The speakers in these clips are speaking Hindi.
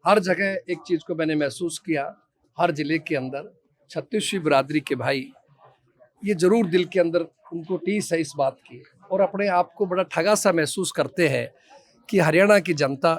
हर जगह एक चीज को मैंने महसूस किया, हर जिले के अंदर छत्तीसवीं बिरादरी के भाई ये जरूर दिल के अंदर उनको टीस है इस बात की, और अपने आप को बड़ा ठगा सा महसूस करते हैं कि हरियाणा की जनता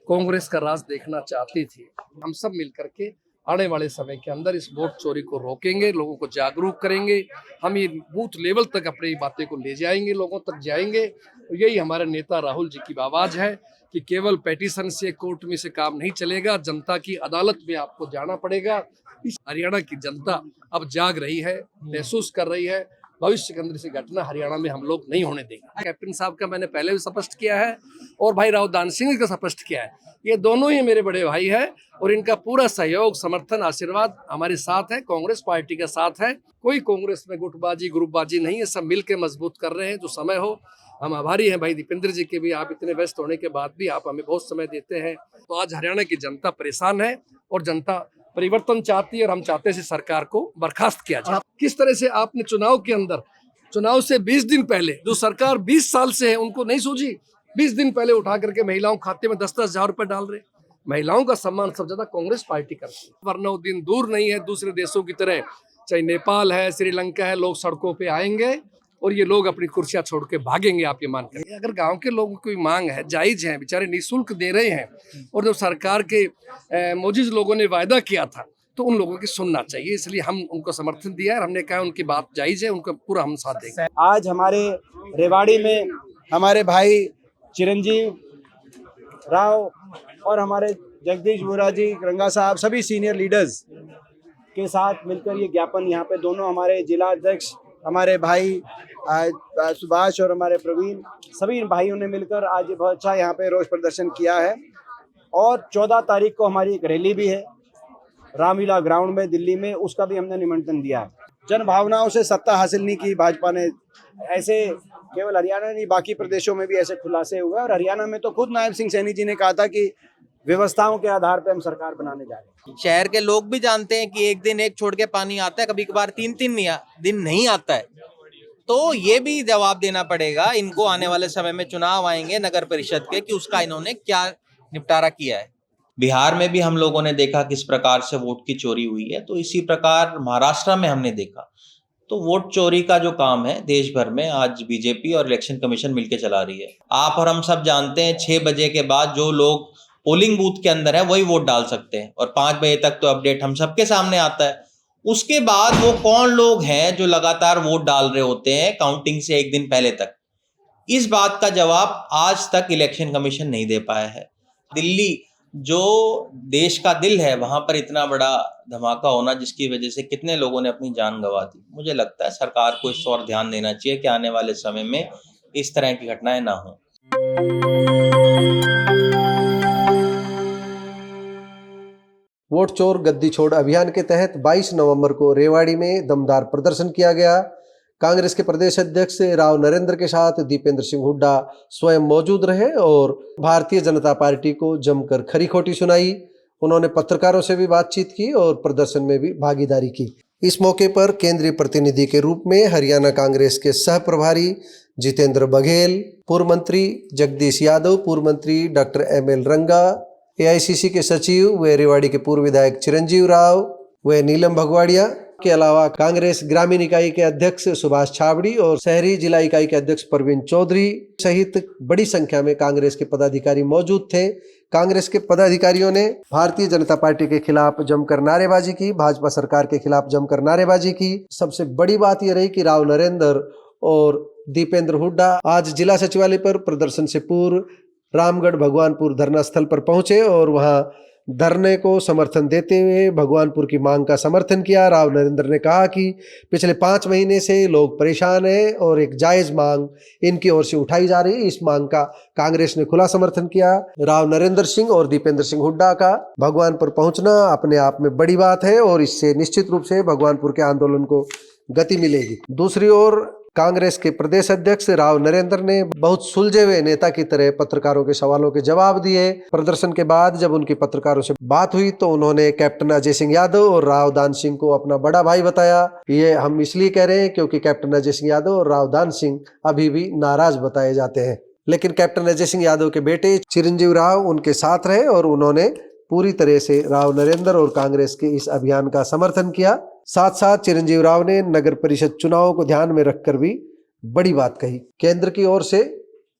कांग्रेस का राज देखना चाहती थी। हम सब मिलकर के आने वाले समय के अंदर इस वोट चोरी को रोकेंगे, लोगों को जागरूक करेंगे, हम ये बूथ लेवल तक अपनी बातें को ले जाएंगे, लोगों तक जाएंगे। तो यही हमारे नेता राहुल जी की आवाज है कि केवल पेटिशन से, कोर्ट में से काम नहीं चलेगा, जनता की अदालत में आपको जाना पड़ेगा। इस हरियाणा की जनता अब जाग रही है, महसूस कर रही है, भविष्य के अंदर से घटना हरियाणा में हम लोग नहीं होने देंगे। कैप्टन साहब का मैंने पहले भी स्पष्ट किया है और भाई राव दान सिंह का स्पष्ट किया है, ये दोनों ही मेरे बड़े भाई हैं और इनका पूरा सहयोग, समर्थन, आशीर्वाद हमारे साथ है, कांग्रेस पार्टी के साथ है। कोई कांग्रेस में गुटबाजी, ग्रुपबाजी नहीं है, सब मिलकर मजबूत कर रहे हैं। जो समय हो, हम आभारी हैं भाई दीपेंद्र जी के भी, आप इतने व्यस्त होने के बाद भी आप हमें बहुत समय देते हैं। तो आज हरियाणा की जनता परेशान है और जनता परिवर्तन चाहती है और हम चाहते हैं सरकार को बर्खास्त किया जाए। किस तरह से आपने चुनाव के अंदर, चुनाव से 20 दिन पहले जो सरकार 20 साल से है उनको नहीं सूझी, 20 दिन पहले उठा करके महिलाओं के खाते में 10-10 हजार रुपए डाल रहे। महिलाओं का सम्मान सब ज्यादा कांग्रेस पार्टी करती है, वरना वो दिन दूर नहीं है दूसरे देशों की तरह, चाहे नेपाल है, श्रीलंका है, लोग सड़कों पे आएंगे और ये लोग अपनी कुर्सियां छोड़ के भागेंगे। आप ये मान कर, अगर गांव के लोगों की मांग है, जायज है, बेचारे निःशुल्क दे रहे हैं और जब सरकार के मोजिज लोगों ने वायदा किया था तो उन लोगों की सुनना चाहिए, इसलिए हम उनको समर्थन दिया है। हमने कहा उनकी बात जायज है, उनका पूरा हम साथ देंगे। आज हमारे रेवाड़ी में हमारे भाई चिरंजीव राव और हमारे जगदीश वोरा जी, रंगा साहब, सभी सीनियर लीडर्स के साथ मिलकर ये ज्ञापन, यहाँ पे दोनों हमारे जिला अध्यक्ष, हमारे भाई सुभाष और हमारे प्रवीण, सभी भाइयों ने मिलकर आज ये बहुत अच्छा यहाँ पे रोष प्रदर्शन किया है। और 14 तारीख को हमारी एक रैली भी है रामलीला ग्राउंड में दिल्ली में, उसका भी हमने निमंत्रण दिया है। जन भावनाओं से सत्ता हासिल नहीं की भाजपा ने, ऐसे केवल हरियाणा नहीं बाकी प्रदेशों में भी ऐसे खुलासे हुए। और हरियाणा में तो खुद नायब सिंह सैनी जी ने कहा था कि व्यवस्थाओं के आधार पर हम सरकार बनाने जा रहे हैं। शहर के लोग भी जानते हैं कि एक दिन एक छोड़ के पानी आता है, कभी कभार 3-3 दिन नहीं आता है। तो ये भी जवाब देना पड़ेगा इनको, आने वाले समय में चुनाव आएंगे नगर परिषद के, कि उसका इन्होंने क्या निपटारा किया है। बिहार में भी हम लोगों ने देखा किस प्रकार से वोट की चोरी हुई है, तो इसी प्रकार महाराष्ट्र में हमने देखा। तो वोट चोरी का जो काम है देश भर में आज बीजेपी और इलेक्शन कमीशन मिलकर चला रही है। आप और हम सब जानते हैं 6 बजे के बाद जो लोग पोलिंग बूथ के अंदर है वही वोट डाल सकते हैं और 5 बजे तक तो अपडेट हम सबके सामने आता है। उसके बाद वो कौन लोग हैं जो लगातार वोट डाल रहे होते हैं काउंटिंग से एक दिन पहले तक, इस बात का जवाब आज तक इलेक्शन कमीशन नहीं दे पाया है। दिल्ली जो देश का दिल है, वहां पर इतना बड़ा धमाका होना जिसकी वजह से कितने लोगों ने अपनी जान गंवा दी। मुझे लगता है सरकार को इस और ध्यान देना चाहिए कि आने वाले समय में इस तरह की घटनाएं ना हो। वोट चोर गद्दी छोड़ अभियान के तहत 22 नवंबर को रेवाड़ी में दमदार प्रदर्शन किया गया। कांग्रेस के प्रदेश अध्यक्ष राव नरेंद्र के साथ दीपेंद्र सिंह हुड्डा स्वयं मौजूद रहे और भारतीय जनता पार्टी को जमकर खरी खोटी सुनाई। उन्होंने पत्रकारों से भी बातचीत की और प्रदर्शन में भी भागीदारी की। इस मौके पर केंद्रीय प्रतिनिधि के रूप में हरियाणा कांग्रेस के सह प्रभारी जितेंद्र बघेल, पूर्व मंत्री जगदीश यादव, पूर्व मंत्री डॉक्टर ML रंगा, AICC के सचिव व रेवाड़ी के पूर्व विधायक चिरंजीव राव व नीलम भगवाड़िया के अलावा कांग्रेस ग्रामीण इकाई के अध्यक्ष सुभाष छाबड़ी और शहरी जिला इकाई के अध्यक्ष परवीन चौधरी सहित बड़ी संख्या में कांग्रेस के पदाधिकारी मौजूद थे। कांग्रेस के पदाधिकारियों ने भारतीय जनता पार्टी के खिलाफ जमकर नारेबाजी की, भाजपा सरकार के खिलाफ जमकर नारेबाजी की। सबसे बड़ी बात यह रही कि राव नरेंद्र और दीपेंद्र हुड्डा आज जिला सचिवालय पर प्रदर्शन से पूर्व रामगढ़ भगवानपुर धरना स्थल पर पहुंचे और वहां धरने को समर्थन देते हुए भगवानपुर की मांग का समर्थन किया। राव नरेंद्र ने कहा कि पिछले 5 महीने से लोग परेशान हैं और एक जायज मांग इनकी ओर से उठाई जा रही है। इस मांग का कांग्रेस ने खुला समर्थन किया। राव नरेंद्र सिंह और दीपेंद्र सिंह हुड्डा का भगवानपुर पहुंचना अपने आप में बड़ी बात है और इससे निश्चित रूप से भगवानपुर के आंदोलन को गति मिलेगी। दूसरी ओर कांग्रेस के प्रदेश अध्यक्ष राव नरेंद्र ने बहुत सुलझे हुए नेता की तरह पत्रकारों के सवालों के जवाब दिए। प्रदर्शन के बाद जब उनकी पत्रकारों से बात हुई तो उन्होंने कैप्टन अजय सिंह यादव और राव दान सिंह को अपना बड़ा भाई बताया। ये हम इसलिए कह रहे हैं क्योंकि कैप्टन अजय सिंह यादव और राव दान सिंह अभी भी नाराज बताए जाते हैं, लेकिन कैप्टन अजय सिंह यादव के बेटे चिरंजीव राव उनके साथ रहे और उन्होंने पूरी तरह से राव नरेंद्र और कांग्रेस के इस अभियान का समर्थन किया। साथ साथ चिरंजीव राव ने नगर परिषद चुनावों को ध्यान में रखकर भी बड़ी बात कही। केंद्र की ओर से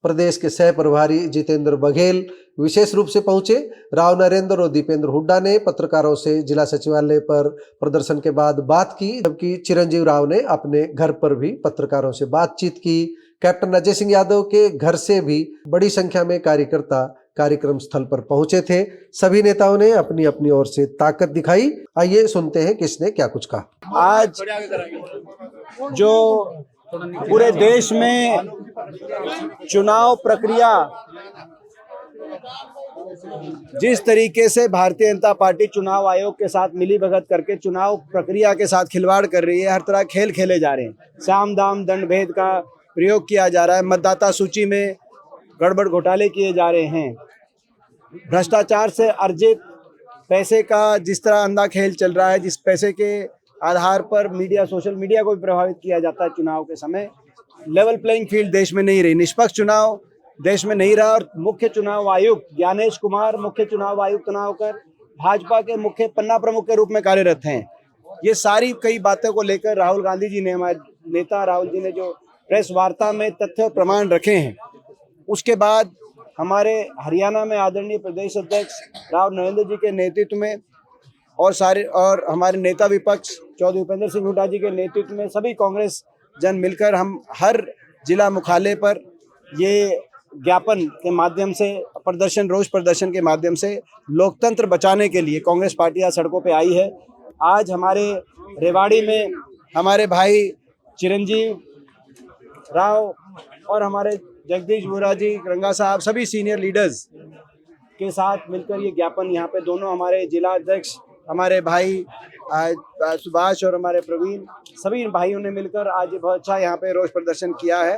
प्रदेश के सह प्रभारी जितेंद्र बघेल विशेष रूप से पहुंचे। राव नरेंद्र और दीपेंद्र हुड्डा ने पत्रकारों से जिला सचिवालय पर प्रदर्शन के बाद बात की, जबकि चिरंजीव राव ने अपने घर पर भी पत्रकारों से बातचीत की। कैप्टन अजय सिंह यादव के घर से भी बड़ी संख्या में कार्यकर्ता कार्यक्रम स्थल पर पहुंचे थे। सभी नेताओं ने अपनी अपनी ओर से ताकत दिखाई। आइए सुनते हैं किसने क्या कुछ कहा। आज जो पूरे देश में चुनाव प्रक्रिया जिस तरीके से भारतीय जनता पार्टी चुनाव आयोग के साथ मिली भगत करके चुनाव प्रक्रिया के साथ खिलवाड़ कर रही है, हर तरह खेल खेले जा रहे हैं, साम दाम दंड भेद का प्रयोग किया जा रहा है, मतदाता सूची में गड़बड़ घोटाले किए जा रहे हैं, भ्रष्टाचार से अर्जित पैसे का जिस तरह अंधा खेल चल रहा है, जिस पैसे के आधार पर मीडिया, सोशल मीडिया को भी प्रभावित किया जाता है चुनाव के समय, लेवल प्लेइंग फील्ड देश में नहीं रही, निष्पक्ष चुनाव देश में नहीं रहा। और मुख्य चुनाव आयुक्त ज्ञानेश कुमार मुख्य चुनाव आयुक्त चुनाव कर भाजपा के मुख्य पन्ना प्रमुख के रूप में कार्यरत हैं। ये सारी कई बातों को लेकर राहुल गांधी जी ने, हमारे नेता राहुल जी ने जो प्रेस वार्ता में तथ्य और प्रमाण रखे हैं, उसके बाद हमारे हरियाणा में आदरणीय प्रदेश अध्यक्ष राव नरेंद्र जी के नेतृत्व में और हमारे नेता विपक्ष चौधरी भूपेंद्र सिंह हुड्डा जी के नेतृत्व में सभी कांग्रेस जन मिलकर हम हर जिला मुख्यालय पर ये ज्ञापन के माध्यम से प्रदर्शन, रोष प्रदर्शन के माध्यम से लोकतंत्र बचाने के लिए कांग्रेस पार्टी आज सड़कों पे आई है। आज हमारे रेवाड़ी में हमारे भाई चिरंजीव राव और हमारे जगदीश वोरा जी, रंगा साहब, सभी सीनियर लीडर्स के साथ मिलकर ये ज्ञापन यहाँ पे दोनों हमारे जिला अध्यक्ष हमारे भाई सुभाष और हमारे प्रवीण, सभी भाइयों ने मिलकर आज बहुत अच्छा यहाँ पे रोष प्रदर्शन किया है।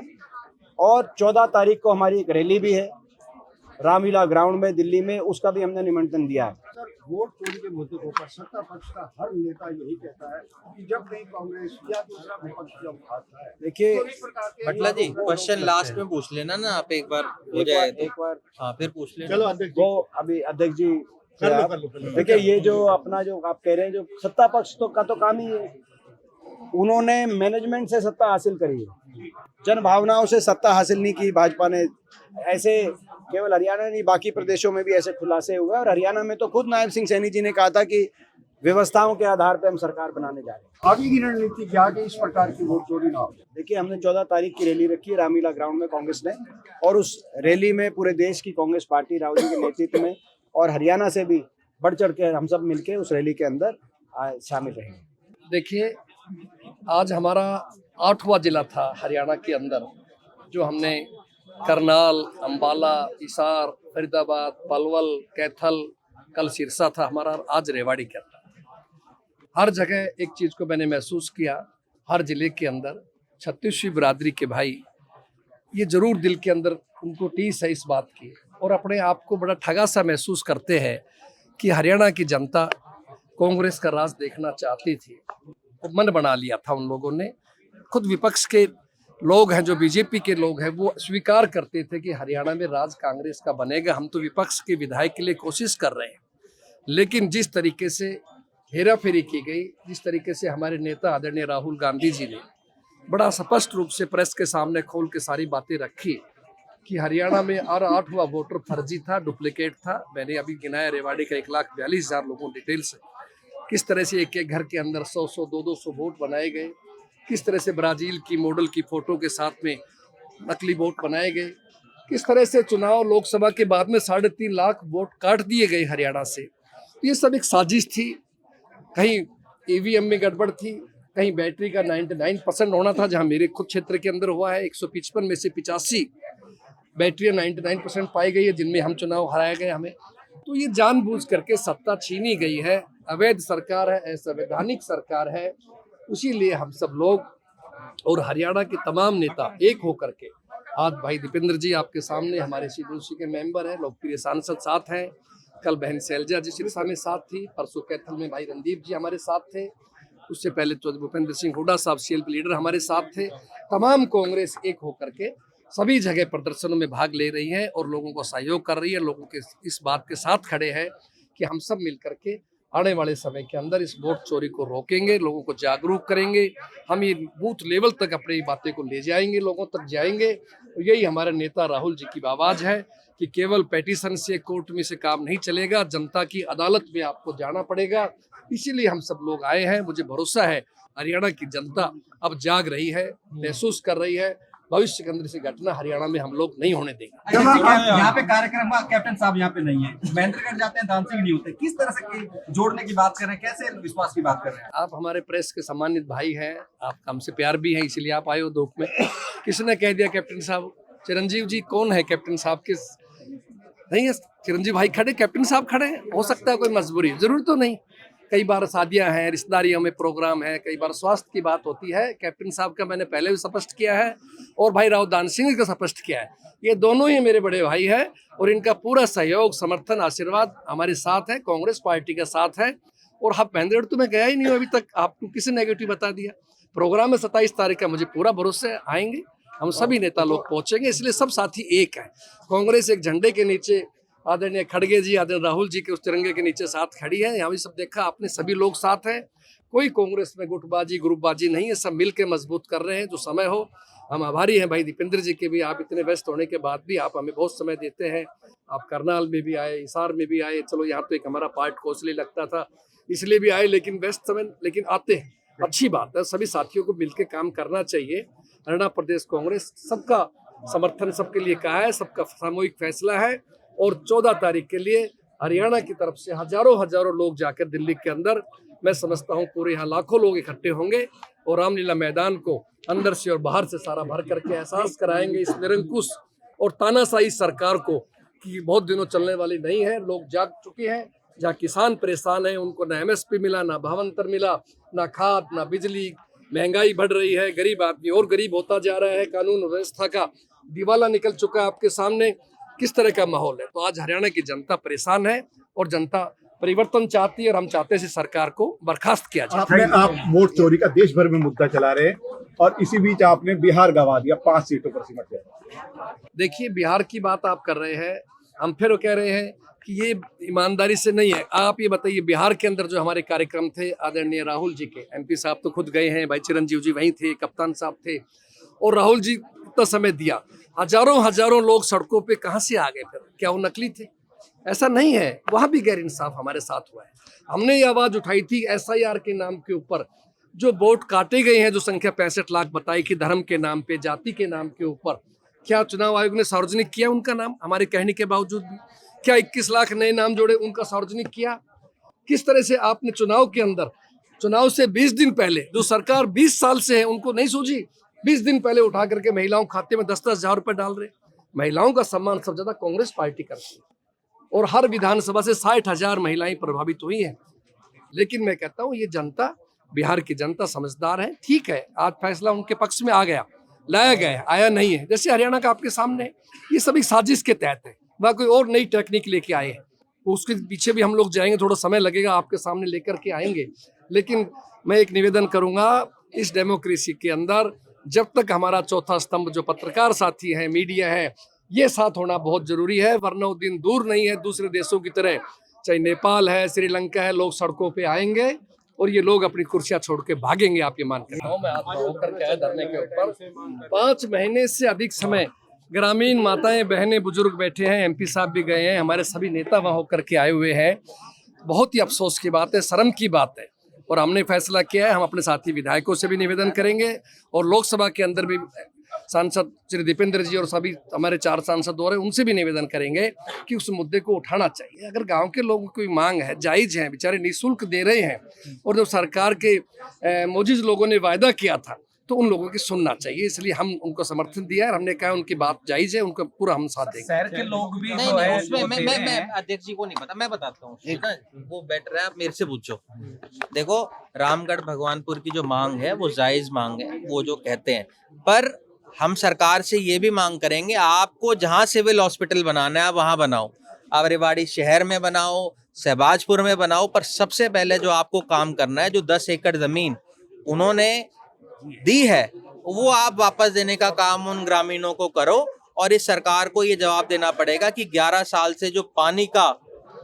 और 14 तारीख को हमारी एक रैली भी है रामलीला ग्राउंड में दिल्ली में, उसका भी हमने निमंत्रण दिया है। सर, वोट चोरी के मुद्दे के ऊपर सत्ता पक्ष का हर नेता यही कहता है कि जब कहीं कांग्रेस या दूसरा विपक्ष जब आता है, देखिए भटला जी, क्वेश्चन लास्ट में पूछ लेना ना आप, एक बार हो जाए तो। एक बार हाँ, फिर पूछ लेना। चलो अध्यक्ष वो अभी अध्यक्ष जी कर लो। देखिए, ये जो अपना जो आप कह रहे हैं, जो सत्ता पक्ष का तो काम ही है, उन्होंने मैनेजमेंट से सत्ता हासिल करी है, जन भावनाओं से सत्ता हासिल नहीं की भाजपा ने। ऐसे केवल हरियाणा नहीं, बाकी प्रदेशों में भी ऐसे खुलासे हुए। और हरियाणा में तो खुद नायब सिंह सैनी जी ने कहा था कि व्यवस्थाओं के आधार पर हम सरकार बनाने जा रहे हैं। आगे की रणनीति क्या कि इस प्रकार की वोट चोरी ना हो? देखिए, हमने 14 तारीख की रैली रखी है रामलीला ग्राउंड में कांग्रेस ने, और उस रैली में पूरे देश की कांग्रेस पार्टी राहुल जी के नेतृत्व में और हरियाणा से भी बढ़ चढ़ के हम सब मिलके उस रैली के अंदर शामिल रहेंगे। देखिए, आज हमारा 8वां जिला था हरियाणा के अंदर, जो हमने करनाल, अंबाला, हिसार, फरीदाबाद, पलवल, कैथल, कल सिरसा था हमारा, आज रेवाड़ी के अंदर। हर जगह एक चीज़ को मैंने महसूस किया, हर जिले के अंदर छत्तीसवीं बिरादरी के भाई ये जरूर दिल के अंदर उनको टीस है इस बात की, और अपने आप को बड़ा ठगा सा महसूस करते हैं कि हरियाणा की जनता कांग्रेस का राज देखना चाहती थी। तो मन बना लिया था उन लोगों ने। खुद विपक्ष के लोग हैं, जो बीजेपी के लोग हैं, वो स्वीकार करते थे कि हरियाणा में राज कांग्रेस का बनेगा। हम तो विपक्ष के विधायक के लिए कोशिश कर रहे हैं, लेकिन जिस तरीके से हेरा फेरी की गई, जिस तरीके से हमारे नेता आदरणीय राहुल गांधी जी ने बड़ा स्पष्ट रूप से प्रेस के सामने खोल के सारी बातें रखी कि हरियाणा में और 8वां वोटर फर्जी था, डुप्लीकेट था। मैंने अभी गिनाया रेवाड़ी का 1,42,000 लोगों डिटेल से, किस तरह से एक एक घर के अंदर 100-100, 200 वोट बनाए गए, किस तरह से ब्राजील की मॉडल की फोटो के साथ में नकली वोट बनाए गए, किस तरह से चुनाव लोकसभा के बाद में 3.5 लाख वोट काट दिए गए हरियाणा से। ये सब एक साजिश थी। कहीं ईवीएम में गड़बड़ थी, कहीं बैटरी का 99% होना था, जहां मेरे खुद क्षेत्र के अंदर हुआ है। 155 में से 85 बैटरियां 99% पाई गई है, जिनमें हम चुनाव हराए गए हमें। तो ये जानबूझ करके सत्ता छीनी गई है, अवैध सरकार है, असंवैधानिक सरकार है। इसीलिए हम सब लोग और हरियाणा के तमाम नेता एक होकर के, आज भाई दीपेंद्र जी आपके सामने हमारे CDC के मेंबर हैं, लोकप्रिय सांसद साथ हैं, कल बहन शैलजा जी सिरसा में साथ थी, परसों कैथल में भाई रणदीप जी हमारे साथ थे, उससे पहले चौधरी भूपेंद्र सिंह हुड्डा साहब CLP लीडर हमारे साथ थे। तमाम कांग्रेस एक होकर के सभी जगह प्रदर्शनों में भाग ले रही है और लोगों को सहयोग कर रही है, लोगों के इस बात के साथ खड़े हैं कि हम सब मिल करके आने वाले समय के अंदर इस वोट चोरी को रोकेंगे, लोगों को जागरूक करेंगे। हम ये बूथ लेवल तक अपनी बातें को ले जाएंगे, लोगों तक जाएंगे। और यही हमारे नेता राहुल जी की आवाज़ है कि केवल पेटिशन से, कोर्ट में से काम नहीं चलेगा, जनता की अदालत में आपको जाना पड़ेगा। इसीलिए हम सब लोग आए हैं। मुझे भरोसा है हरियाणा की जनता अब जाग रही है, महसूस कर रही है। भविष्य के अंदर से घटना हरियाणा में हम लोग नहीं होने देंगे। यहाँ पे कार्यक्रम में कैप्टन साहब यहाँ पे नहीं है, महेंद्रगढ़ जाते हैं, दानसिंह नहीं होते। किस तरह से जोड़ने की बात कर रहे हैं, कैसे विश्वास की बात कर रहे हैं? आप हमारे प्रेस के सम्मानित भाई हैं, आप हमसे प्यार भी है, इसीलिए आप आए हो धूप में। किसने कह दिया कैप्टन साहब? चिरंजीव जी कौन है कैप्टन साहब? किस नहीं है? चिरंजीव भाई खड़े, कैप्टन साहब खड़े। हो सकता है कोई मजबूरी, जरूर तो नहीं। कई बार शादियां हैं, रिश्तेदारियों में प्रोग्राम है, कई बार स्वास्थ्य की बात होती है। कैप्टन साहब का मैंने पहले भी स्पष्ट किया है और भाई राव दान सिंह का स्पष्ट किया है। ये दोनों ही मेरे बड़े भाई हैं और इनका पूरा सहयोग, समर्थन, आशीर्वाद हमारे साथ है, कांग्रेस पार्टी का साथ है। और हाँ, महेंद्रगढ़ तो मैं गया ही नहीं हूँ अभी तक, आपको किसी नेगेटिव बता दिया? प्रोग्राम है 27 तारीख का, मुझे पूरा भरोसा है आएंगे, हम सभी नेता लोग पहुंचेंगे। इसलिए सब साथी एक है। कांग्रेस एक झंडे के नीचे, आदरणीय खड़गे जी, आदरणीय राहुल जी के उस तिरंगे के नीचे साथ खड़ी है। यहाँ भी सब देखा आपने, सभी लोग साथ हैं। कोई कांग्रेस में गुटबाजी, ग्रुपबाजी नहीं है, सब मिल के मजबूत कर रहे हैं। जो समय हो, हम आभारी हैं भाई दीपेंद्र जी के भी। आप इतने व्यस्त होने के बाद भी आप हमें बहुत समय देते हैं। आप करनाल में भी आए, हिसार में भी आए। चलो यहाँ तो एक हमारा पार्ट कोसली लगता था, इसलिए भी आए, लेकिन व्यस्त समय, लेकिन आते हैं, अच्छी बात है। सभी साथियों को मिलकर काम करना चाहिए। हरियाणा प्रदेश कांग्रेस सबका समर्थन सबके लिए कहा है, सबका सामूहिक फैसला है। और 14 तारीख के लिए हरियाणा की तरफ से हजारों लोग जाकर दिल्ली के अंदर, मैं समझता हूँ पूरे यहाँ लाखों लोग इकट्ठे होंगे और रामलीला मैदान को अंदर से और बाहर से सारा भर करके एहसास कराएंगे इस निरंकुश और तानाशाही सरकार को कि बहुत दिनों चलने वाली नहीं है। लोग जाग चुके हैं। जहाँ किसान परेशान है, उनको ना MSP मिला, ना भावांतर मिला, ना खाद, ना बिजली, महंगाई बढ़ रही है, गरीब आदमी और गरीब होता जा रहा है, कानून व्यवस्था का दिवाला निकल चुका है आपके सामने। किस तरह का माहौल है? तो आज हरियाणा की जनता परेशान है और जनता परिवर्तन चाहती है और हम चाहते हैं सरकार को बर्खास्त किया जाए। आप वोट चोरी का देश भर में मुद्दा चला रहे हैं और इसी बीच आपने बिहार गंवा दिया, 5 सीटों पर सिमट गया। देखिए, बिहार की बात आप कर रहे हैं, हम फिर कह रहे हैं कि ये ईमानदारी से नहीं है। आप ये बताइए, बिहार के अंदर जो हमारे कार्यक्रम थे आदरणीय राहुल जी के, MP साहब तो खुद गए हैं, भाई चिरंजीव जी वहीं थे, कप्तान साहब थे, और राहुल जी इतना समय दिया, हजारों लोग सड़कों पे कहाँ से आ गए? फिर क्या वो नकली थे? ऐसा नहीं है। वहां भी गैर इंसाफ हमारे साथ हुआ है। हमने ये आवाज उठाई थी SIR के नाम के ऊपर, जो वोट काटे गए हैं, जो संख्या 65 लाख बताई कि धर्म के नाम पे, जाति के नाम के ऊपर, क्या चुनाव आयोग ने सार्वजनिक किया उनका नाम? हमारे कहने के बावजूद भी क्या 21 लाख नए नाम जोड़े, उनका सार्वजनिक किया? किस तरह से आपने चुनाव के अंदर, चुनाव से 20 दिन पहले, जो सरकार 20 साल से है उनको नहीं सूझी, 20 दिन पहले उठा करके महिलाओं खाते में 10-10 हजार रुपए डाल रहे। महिलाओं का सम्मान सबसे ज्यादा कांग्रेस पार्टी करती है और हर विधानसभा से 60,000 महिलाएं प्रभावित हुई हैं। लेकिन मैं कहता हूँ ये जनता, बिहार की जनता समझदार है। ठीक है, आज फैसला उनके पक्ष में आ गया, लाया गया, आया नहीं है। जैसे हरियाणा का आपके सामने, ये सभी साजिश के तहत है, वह कोई और नई टेक्निक लेके आए हैं। उसके पीछे भी हम लोग जाएंगे, थोड़ा समय लगेगा, आपके सामने लेकर के आएंगे। लेकिन मैं एक निवेदन करूंगा, इस डेमोक्रेसी के अंदर जब तक हमारा चौथा स्तंभ जो पत्रकार साथी है, मीडिया है, ये साथ होना बहुत जरूरी है, वरना वो दिन दूर नहीं है। दूसरे देशों की तरह, चाहे नेपाल है, श्रीलंका है, लोग सड़कों पे आएंगे और ये लोग अपनी कुर्सियां छोड़ के भागेंगे, आप ये मान कर। मैं आत्मा होकर के आया धरने के ऊपर, 5 महीने से अधिक समय ग्रामीण माताएं, बहनें, बुजुर्ग बैठे हैं, MP साहब भी गए हैं, हमारे सभी नेता वहां होकर के आए हुए हैं। बहुत ही अफसोस की बात है, शर्म की बात है। और हमने फैसला किया है, हम अपने साथी विधायकों से भी निवेदन करेंगे और लोकसभा के अंदर भी सांसद श्री दीपेंद्र जी और सभी हमारे 4 सांसद और हैं, उनसे भी निवेदन करेंगे कि उस मुद्दे को उठाना चाहिए। अगर गांव के लोगों की मांग है, जायज है, बेचारे निःशुल्क दे रहे हैं, और जब सरकार के मोजिज लोगों ने वायदा किया था तो उन लोगों की सुनना चाहिए। इसलिए हम उनको समर्थन दिया है, हमने कहा उनकी बात जायज है, उनका पूरा हम साथ देंगे। शहर के लोग भी नहीं जो नहीं, है, उसमें वो मैं देते मैं हैं। अध्यक्ष जी को नहीं पता, मैं बताता हूँ ना, वो बैठ रहा है, आप मेरे से पूछो। देखो, रामगढ़ भगवानपुर की जो मांग है वो जायज मांग है, वो जो कहते हैं, पर हम सरकार से ये भी मांग करेंगे, आपको जहाँ सिविल हॉस्पिटल बनाना है वहां बनाओ, आप रेवाड़ी शहर में बनाओ, शहबाजपुर में बनाओ, पर सबसे पहले जो आपको काम करना है, जो 10 एकड़ जमीन उन्होंने दी है वो आप वापस देने का काम उन ग्रामीणों को करो। और इस सरकार को ये जवाब देना पड़ेगा कि 11 साल से जो पानी का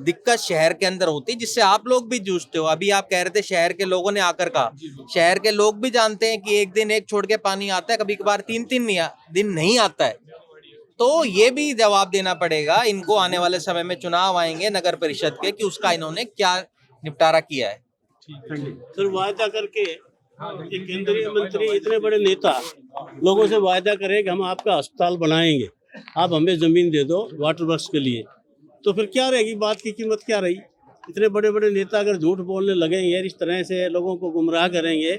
दिक्कत शहर के अंदर होती है, जिससे आप लोग भी जूझते हो। अभी आप कह रहे थे शहर के लोगों ने आकर कहा, शहर के लोग भी जानते हैं कि एक दिन एक छोड़ के पानी आता है, कभी कभार तीन तीन दिन नहीं आता है। तो ये भी जवाब देना पड़ेगा इनको, आने वाले समय में चुनाव आएंगे नगर परिषद के, कि उसका इन्होंने क्या निपटारा किया है। सर वायदा करके ये केंद्रीय मंत्री इतने बड़े नेता लोगों से वायदा करें कि हम आपका अस्पताल बनाएंगे, आप हमें जमीन दे दो वाटर वर्क्स के लिए, तो फिर क्या रहेगी, बात की कीमत क्या रही। इतने बड़े बड़े नेता अगर झूठ बोलने लगेंगे, इस तरह से लोगों को गुमराह करेंगे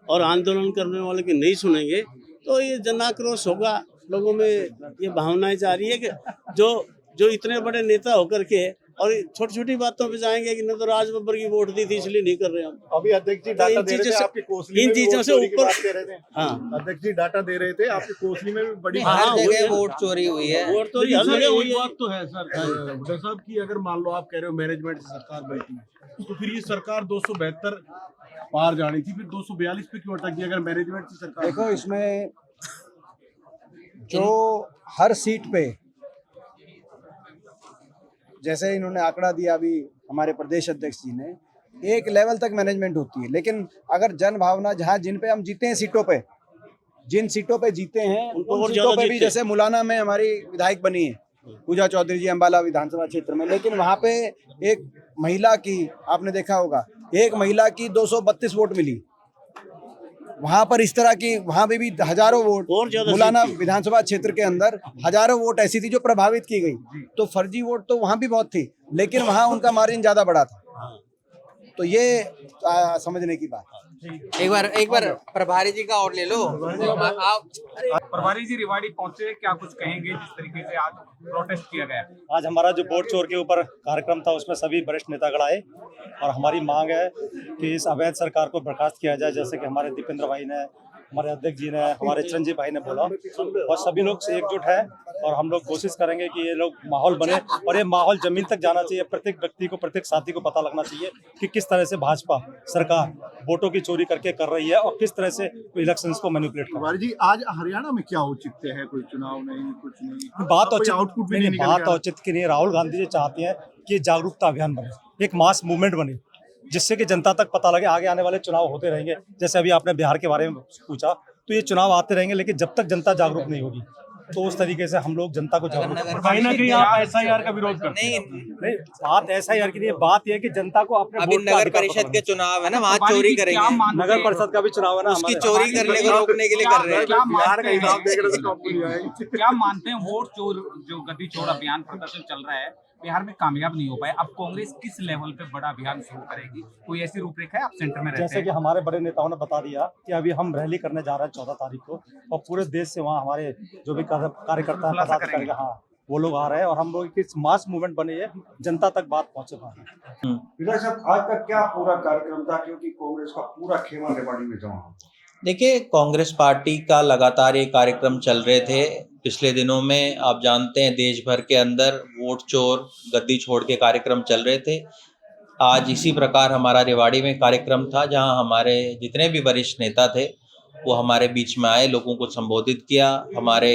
और आंदोलन करने वाले की नहीं सुनेंगे, तो ये जन आक्रोश होगा। लोगों में ये भावनाएं जा रही है कि जो इतने बड़े नेता होकर के और छोटी छोटी बातों पे जाएंगे कि न तो राज बब्बर की वोट दी थी इसलिए नहीं कर रहे हम। अभी अध्यक्ष जी डाटा दे रहे थे आपकी कोसली इन में भी चीजों वोट से चोरी की ऊपर बात कह रहे थे। हाँ, अध्यक्ष जी डाटा दे रहे थे आपकी कोसली में भी बड़ी हर हाँ, जगह वो- वोट चोरी हुई है। वोट तो हर जगह हुई है। बात तो है सर हुड्डा साहब की, अगर मान लो आप कह रहे हो मैनेजमेंट से सरकार बैठी है, तो फिर ये सरकार 272 पार जानी थी, फिर 242 पे क्यों अटक गई अगर मैनेजमेंट से सरकार। देखो इसमें जो हर सीट पे, जैसे इन्होंने आंकड़ा दिया अभी हमारे प्रदेश अध्यक्ष जी ने, एक लेवल तक मैनेजमेंट होती है, लेकिन अगर जन भावना जहाँ जिन पे हम जीते हैं सीटों पे, जिन सीटों पे जीते हैं उनको उन और सीटों ज्यादा पे भी, जीते। जैसे मुलाना में हमारी विधायक बनी है पूजा चौधरी जी अम्बाला विधानसभा क्षेत्र में, लेकिन वहाँ पे एक महिला की, आपने देखा होगा, एक महिला की 232 वोट मिली। वहां पर इस तरह की, वहां पे भी हजारों और वोट, ज्यादा मुलाना सीट थी। विधानसभा क्षेत्र के अंदर हजारों वोट ऐसी थी जो प्रभावित की गई। तो फर्जी वोट तो वहां भी बहुत थी, लेकिन वहां उनका मार्जिन ज्यादा बड़ा था। तो ये समझने की बात है। एक बार प्रभारी जी का और ले लो आप। प्रभारी जी रिवाड़ी पहुंचे, क्या कुछ कहेंगे जिस तरीके से आज प्रोटेस्ट किया गया? आज हमारा जो वोट चोर के ऊपर कार्यक्रम था उसमें सभी वरिष्ठ नेतागण आए और हमारी मांग है कि इस अवैध सरकार को बर्खास्त किया जाए, जैसे कि हमारे दीपेंद्र भाई ने, हमारे अध्यक्ष जी ने, हमारे चिरंजीव भाई ने बोला, और सभी लोग से एकजुट है और हम लोग कोशिश करेंगे कि ये लोग माहौल बने और ये माहौल जमीन तक जाना चाहिए। प्रत्येक व्यक्ति को, प्रत्येक साथी को पता लगना चाहिए कि किस तरह से भाजपा सरकार वोटों की चोरी करके कर रही है और किस तरह से इलेक्शंस को मैनिपुलेट कर रही है। तिवारी जी आज हरियाणा में क्या औचित्य है, कोई चुनाव नहीं, कुछ नहीं, बात कोई औचित्य आउटपुट भी नहीं, नहीं निकल बात के आ रहा। औचित्य की नहीं। राहुल गांधी जी चाहते हैं कि जागरूकता अभियान बने, एक मास मूवमेंट बने, जिससे कि जनता तक पता लगे। आगे आने वाले चुनाव होते रहेंगे, जैसे अभी आपने बिहार के बारे में पूछा, तो ये चुनाव आते रहेंगे, लेकिन जब तक जनता जागरूक नहीं होगी तो उस तरीके से हम लोग जनता को जागरूक कहीं ना कहीं आप SIR का विरोध करते हैं। नहीं, बात ऐसा ही की नहीं है, बात यह है कि जनता को अपने अभी वोट का नगर अधिकार परिषद पता के चुनाव है ना, वहाँ प्रभारी चोरी जी, क्या करेंगे। मानते नगर हैं? परिषद का भी चुनाव है ना उसकी हमारे। चोरी करने को रोकने के लिए कर रहे हैं। क्या बिहार का मानते हिसाब देख रहे हैं? थे तो आपको नहीं आएगी। क्या मानते हैं वोट चोर जो गद्दी छोड़ अभियान प्रदर्शन चल रहा है बिहार में कामयाब नहीं हो पाए, अब कांग्रेस किस लेवल पे बड़ा अभियान शुरू करेगी? कोई ऐसी रूपरेखा है? आप सेंटर में रहते जैसे कि हैं। हमारे बड़े नेताओं ने बता दिया कि अभी हम रैली करने जा रहे हैं 14 तारीख को, और पूरे देश से वहाँ हमारे जो भी कार्यकर्ता हैं, खुलासा पदाधिकारी, हाँ वो लोग आ रहे हैं और हम लोग की मास मूवमेंट बनी है, जनता तक बात पहुँचे पाए। विधायक साहब आज का क्या पूरा कार्यक्रम था, क्योंकि कांग्रेस का पूरा खेमा रेवाड़ी में जमा हो। देखिए, कांग्रेस पार्टी का लगातार ये कार्यक्रम चल रहे थे पिछले दिनों में। आप जानते हैं देश भर के अंदर वोट चोर गद्दी छोड़ के कार्यक्रम चल रहे थे। आज इसी प्रकार हमारा रेवाड़ी में कार्यक्रम था, जहां हमारे जितने भी वरिष्ठ नेता थे वो हमारे बीच में आए, लोगों को संबोधित किया। हमारे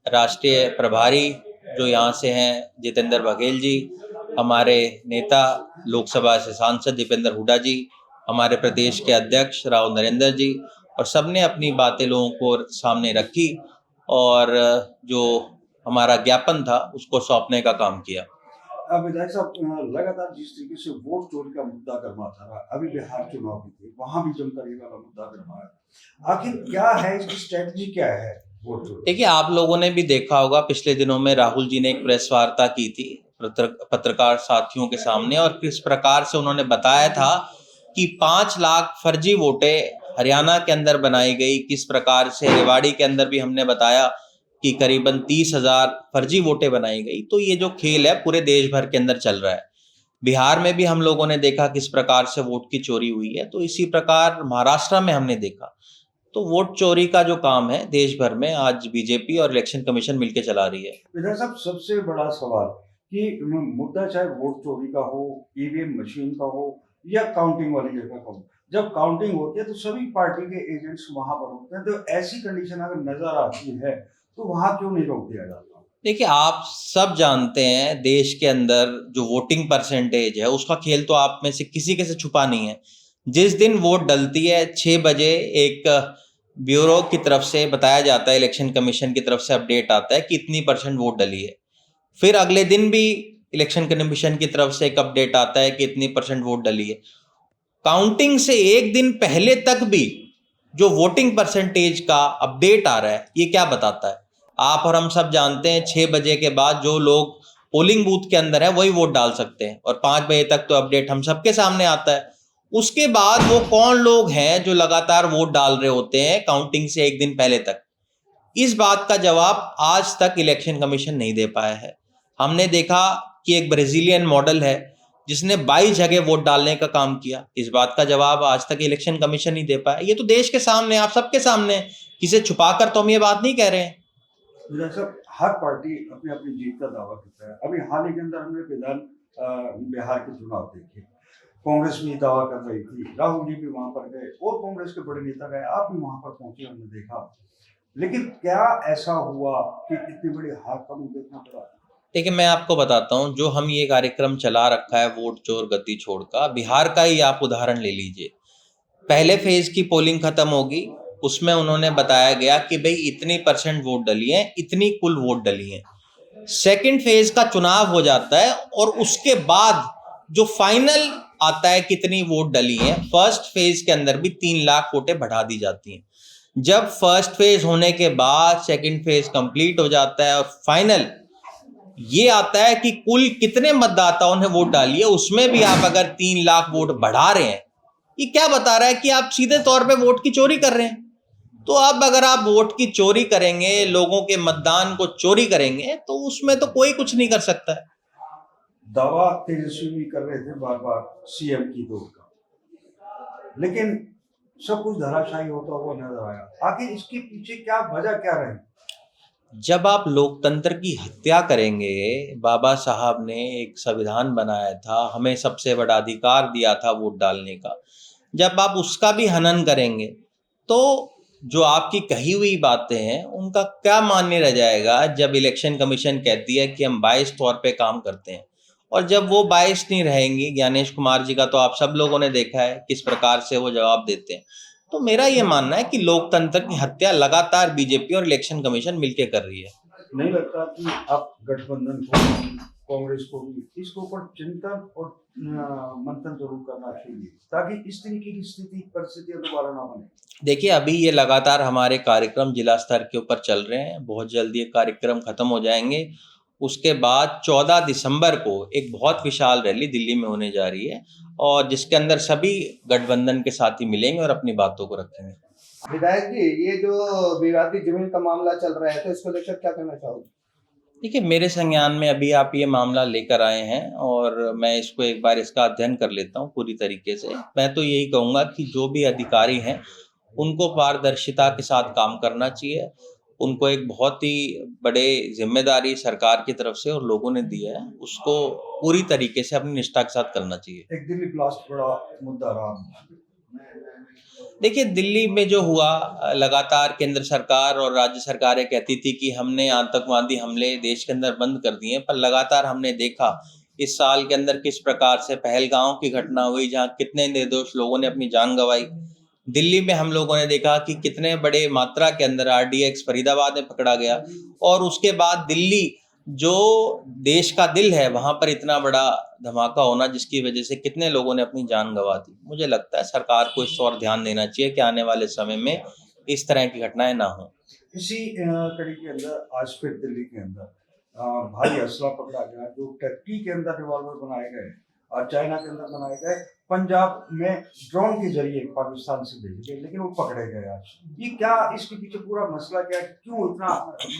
राष्ट्रीय प्रभारी जो यहाँ से हैं जितेंद्र बघेल जी, हमारे नेता लोकसभा से सांसद दीपेंद्र हुड्डा जी, हमारे प्रदेश के अध्यक्ष राव नरेंद्र जी, और सबने अपनी बातें लोगों को सामने रखी और जो हमारा ज्ञापन था उसको सौंपने का काम किया। अब विधायक साहब लगातार जिस तरीके से वोट चोरी का मुद्दा गर्मा था, अभी बिहार चुनाव भी थे, वहां भी जमकर ये वाला मुद्दा गर्मा है। आखिर क्या है इसकी स्ट्रेटजी, क्या है वोट चोरी? देखिए, आप लोगों ने भी देखा होगा पिछले दिनों में राहुल जी ने एक प्रेस वार्ता की थी पत्रकार साथियों के सामने, और किस प्रकार से उन्होंने बताया था कि 5 लाख फर्जी वोटें हरियाणा के अंदर बनाई गई। किस प्रकार से रेवाड़ी के अंदर भी हमने बताया कि करीबन 30,000 फर्जी वोटें बनाई गई। तो ये जो खेल है पूरे देश भर के अंदर चल रहा है। बिहार में भी हम लोगों ने देखा किस प्रकार से वोट की चोरी हुई है, तो इसी प्रकार महाराष्ट्र में हमने देखा। तो वोट चोरी का जो काम है देश भर में आज बीजेपी और इलेक्शन कमीशन मिलकर चला रही है। विधायक साहब सबसे बड़ा सवाल कि मुद्दा चाहे वोट चोरी का हो, ईवीएम मशीन का हो या काउंटिंग वाली जगह का हो, जब काउंटिंग होती है तो सभी पार्टी के एजेंट्स वहां पर होते हैं, तो ऐसी कंडीशन अगर नजर आती है तो वहां क्यों नहीं रोक दिया जाता? देखिए, आप सब जानते हैं देश के अंदर जो वोटिंग परसेंटेज है उसका खेल तो आप में से किसी के से छुपा नहीं है। जिस दिन वोट डलती है 6 बजे एक ब्यूरो की तरफ से बताया जाता है, इलेक्शन कमीशन की तरफ से अपडेट आता है कि इतनी % वोट डली है। फिर अगले दिन भी इलेक्शन कमीशन की तरफ से एक अपडेट आता है कि इतनी % वोट डली है। काउंटिंग से एक दिन पहले तक भी जो वोटिंग परसेंटेज का अपडेट आ रहा है, ये क्या बताता है? आप और हम सब जानते हैं 6 बजे के बाद जो लोग पोलिंग बूथ के अंदर है वही वोट डाल सकते हैं, और 5 बजे तक तो अपडेट हम सबके सामने आता है। उसके बाद वो कौन लोग हैं जो लगातार वोट डाल रहे होते हैं काउंटिंग से एक दिन पहले तक? इस बात का जवाब आज तक इलेक्शन कमीशन नहीं दे पाया है। हमने देखा कि एक ब्राजीलियन मॉडल है जिसने 22 जगह वोट डालने का काम किया, इस बात का जवाब आज तक इलेक्शन कमीशन नहीं दे पाया। ये तो देश के सामने, आप सबके सामने, किसे छुपाकर तो हम ये बात नहीं कह रहे हैं। विधायक साहब, हर पार्टी अपनी अपनी जीत का दावा करता है। अभी हाल ही के अंदर हमने बिहार के चुनाव देखे, कांग्रेस भी दावा कर रही थी, राहुल जी भी वहां पर गए और कांग्रेस के बड़े नेता गए, आप भी वहां पर पहुंचे, हमने देखा। लेकिन क्या ऐसा हुआ कि इतनी बड़ी हार का मुंह देखना पड़ा? देखिए, मैं आपको बताता हूँ, जो हम ये कार्यक्रम चला रखा है वोट चोर गद्दी छोड़ का, बिहार का ही आप उदाहरण ले लीजिए। पहले फेज की पोलिंग खत्म होगी, उसमें उन्होंने बताया गया कि भाई इतनी % वोट डली है, इतनी कुल वोट डली है। सेकंड फेज का चुनाव हो जाता है और उसके बाद जो फाइनल आता है कितनी वोट डली है, फर्स्ट फेज के अंदर भी 3 लाख वोटें बढ़ा दी जाती हैं। जब फर्स्ट फेज होने के बाद सेकंड फेज कंप्लीट हो जाता है और फाइनल ये आता है कि कुल कितने मतदाताओं ने वोट डाली है, उसमें भी आप अगर 3 लाख वोट बढ़ा रहे हैं, ये क्या बता रहा है कि आप सीधे तौर पे वोट की चोरी कर रहे हैं। तो अब अगर आप वोट की चोरी करेंगे, लोगों के मतदान को चोरी करेंगे, तो उसमें तो कोई कुछ नहीं कर सकता है। दावा तेजस्वी भी कर रहे थे बार बार सीएम की दौड़ का, लेकिन सब कुछ धराशायी होता हुआ नजर आया। आखिर इसके पीछे क्या वजह क्या रही? जब आप लोकतंत्र की हत्या करेंगे, बाबा साहब ने एक संविधान बनाया था, हमें सबसे बड़ा अधिकार दिया था वोट डालने का, जब आप उसका भी हनन करेंगे तो जो आपकी कही हुई बातें हैं उनका क्या मान्य रह जाएगा? जब इलेक्शन कमीशन कहती है कि हम 22 तौर पे काम करते हैं, और जब वो 22 नहीं रहेंगी, ज्ञानेश कुमार जी का तो आप सब लोगों ने देखा है किस प्रकार से वो जवाब देते हैं। तो मेरा ये मानना है कि लोकतंत्र की हत्या लगातार बीजेपी और इलेक्शन कमीशन मिलकर कर रही है। नहीं लगता कि अब गठबंधन को, कांग्रेस को भी इसके ऊपर चिंतन और मंथन जरूर करना चाहिए, ताकि इस तरीके की परिस्थितियां दोबारा ना बने? देखिए, अभी ये लगातार हमारे कार्यक्रम जिला स्तर के ऊपर चल रहे हैं, बहुत जल्दी ये कार्यक्रम खत्म हो जाएंगे। उसके बाद 14 दिसंबर को एक बहुत विशाल रैली दिल्ली में होने जा रही है, और जिसके अंदर सभी गठबंधन के साथी मिलेंगे और अपनी बातों को रखेंगे। विधायक जी, ये जो विवादित जमीन का मामला चल रहा है, तो इसको लेकर क्या कहना चाहोगे? देखिए, मेरे संज्ञान में अभी आप ये मामला लेकर आए हैं और मैं इसको एक बार इसका अध्ययन कर लेता हूँ पूरी तरीके से। मैं तो यही कहूँगा कि जो भी अधिकारी हैं उनको पारदर्शिता के साथ काम करना चाहिए। उनको एक बहुत ही बड़े जिम्मेदारी सरकार की तरफ से और लोगों ने दी है, उसको पूरी तरीके से अपनी निष्ठा के साथ करना चाहिए। एक दिल्ली ब्लास्ट बड़ा मुद्दा रहा। देखिए, दिल्ली में जो हुआ, लगातार केंद्र सरकार और राज्य सरकारें कहती थी कि हमने आतंकवादी हमले देश के अंदर बंद कर दिए, पर लगातार हमने देखा इस साल के अंदर किस प्रकार से पहलगांव की घटना हुई, जहां कितने निर्दोष लोगों ने अपनी जान गंवाई। दिल्ली में हम लोगों ने देखा कि कितने बड़े मात्रा के अंदर RDX फरीदाबाद में पकड़ा गया, और उसके बाद दिल्ली जो देश का दिल है वहां पर इतना बड़ा धमाका होना, जिसकी वजह से कितने लोगों ने अपनी जान गंवा दी। मुझे लगता है सरकार को इस और ध्यान देना चाहिए कि आने वाले समय में इस तरह की घटनाएं ना हो। इसी कड़ी के अंदर आज फिर दिल्ली के अंदर भारी असला पकड़ा गया, जो टर्की के अंदर रिवॉल्वर बनाए गए और चाइना के अंदर बनाए गए, पंजाब में ड्रोन के जरिए पाकिस्तान से भेजे गए, लेकिन वो पकड़े गए। आज ये क्या, इसके पीछे पूरा मसला क्या है, क्यों इतना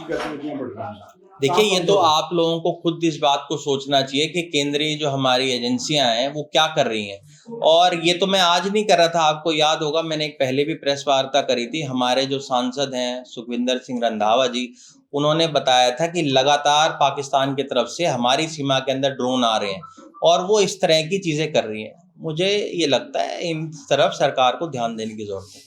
गतिविधियां बढ़ रही हैं? देखिए, ये तो आप लोगों को खुद इस बात को सोचना चाहिए कि केंद्रीय जो हमारी एजेंसियां हैं वो क्या कर रही हैं। और ये तो मैं आज नहीं कर रहा था, आपको याद होगा मैंने एक पहले भी प्रेस वार्ता करी थी। हमारे जो सांसद हैं सुखविंदर सिंह रंधावा जी, उन्होंने बताया था कि लगातार पाकिस्तान की तरफ से हमारी सीमा के अंदर ड्रोन आ रहे हैं और वो इस तरह की चीजें कर रही हैं। मुझे ये लगता है इन तरफ सरकार को ध्यान देने की जरूरत है।